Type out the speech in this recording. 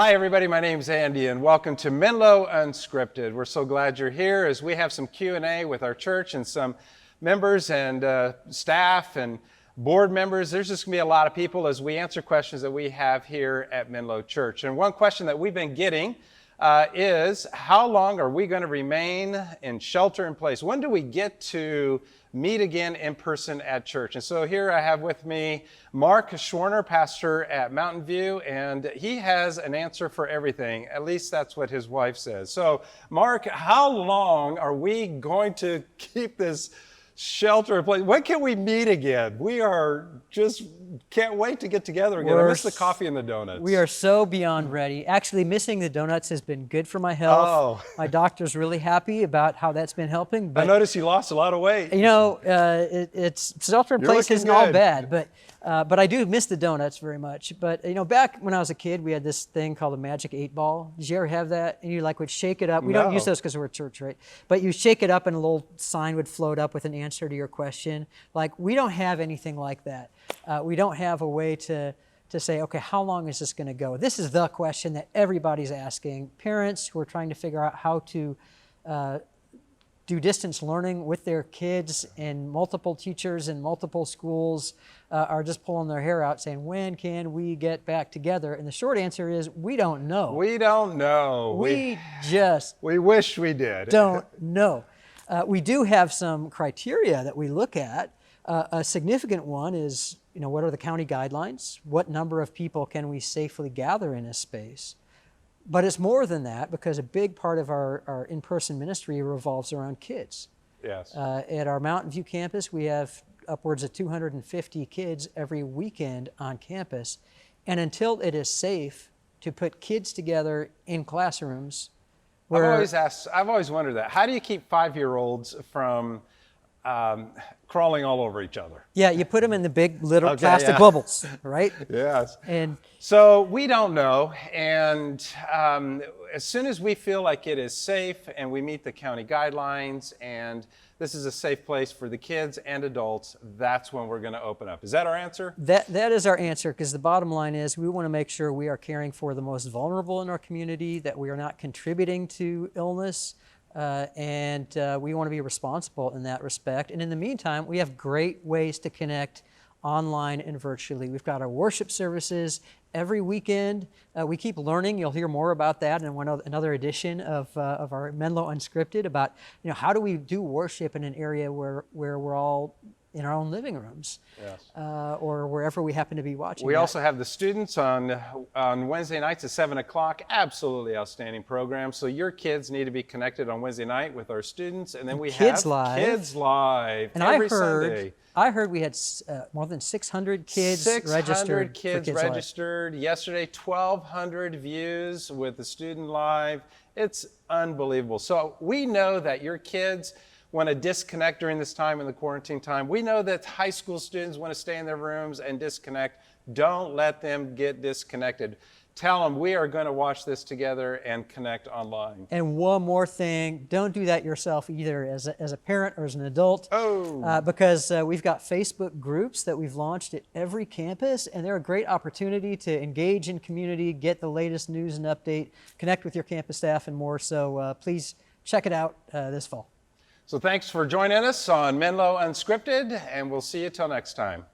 Hi everybody, my name's Andy and welcome to Menlo Unscripted. We're so glad you're here as we have some Q&A with our church and some members and staff and board members. There's just going to be a lot of people as we answer questions that we have here at Menlo Church. And one question that we've been getting is, how long are we going to remain in shelter in place? When do we get to meet again in person at church? And so here I have with me Mark Swarner, pastor at Mountain View, and he has an answer for everything. At least that's what his wife says. So Mark, how long are we going to keep this shelter in place? When can we meet again? We are just can't wait to get together again. I miss the coffee and the donuts. We are so beyond ready. Actually, missing the donuts has been good for my health. Oh. My doctor's really happy about how that's been helping. But I noticed you lost a lot of weight. you know, it's shelter in place isn't all bad, but I do miss the donuts very much. But you know, back when I was a kid, we had this thing called a magic 8-ball. Did you ever have that? And you would shake it up. We don't use those because we're at church, right? But you shake it up and a little sign would float up with an answer to your question. Like, we don't have anything like that. We don't have a way to say, okay, how long is this going to go? This is the question that everybody's asking. Parents who are trying to figure out how to do distance learning with their kids, and multiple teachers in multiple schools are just pulling their hair out saying, when can we get back together? And the short answer is, we don't know. We don't know. We wish we did. Don't know. We do have some criteria that we look at. A significant one is, what are the county guidelines? What number of people can we safely gather in a space? But it's more than that, because a big part of our in-person ministry revolves around kids. Yes. At our Mountain View campus, we have upwards of 250 kids every weekend on campus. And until it is safe to put kids together in classrooms, I've always wondered that. How do you keep 5-year-olds from crawling all over each other? Yeah, you put them in the big little plastic bubbles, right? Yes. And so we don't know, and as soon as we feel like it is safe and we meet the county guidelines and this is a safe place for the kids and adults, that's when we're going to open up. Is that our answer? That is our answer, because the bottom line is we want to make sure we are caring for the most vulnerable in our community, that we are not contributing to illness, and we want to be responsible in that respect. And in the meantime, we have great ways to connect online and virtually. We've got our worship services every weekend. We keep learning. You'll hear more about that in another edition of our Menlo Unscripted, about how do we do worship in an area where we're all in our own living rooms, yes, or wherever we happen to be watching. We also have the students on Wednesday nights at 7 o'clock. Absolutely outstanding program. So your kids need to be connected on Wednesday night with our students, and then we have Kids Live and every Sunday. I heard we had more than 600 kids registered. 600 kids registered. Yesterday, 1,200 views with the Student Live. It's unbelievable. So we know that your kids want to disconnect during this time in the quarantine time. We know that high school students want to stay in their rooms and disconnect. Don't let them get disconnected. Tell them we are going to watch this together and connect online. And one more thing, don't do that yourself either as a parent or as an adult. Because we've got Facebook groups that we've launched at every campus, and they're a great opportunity to engage in community, get the latest news and update, connect with your campus staff and more. So please check it out this fall. So thanks for joining us on Menlo Unscripted, and we'll see you till next time.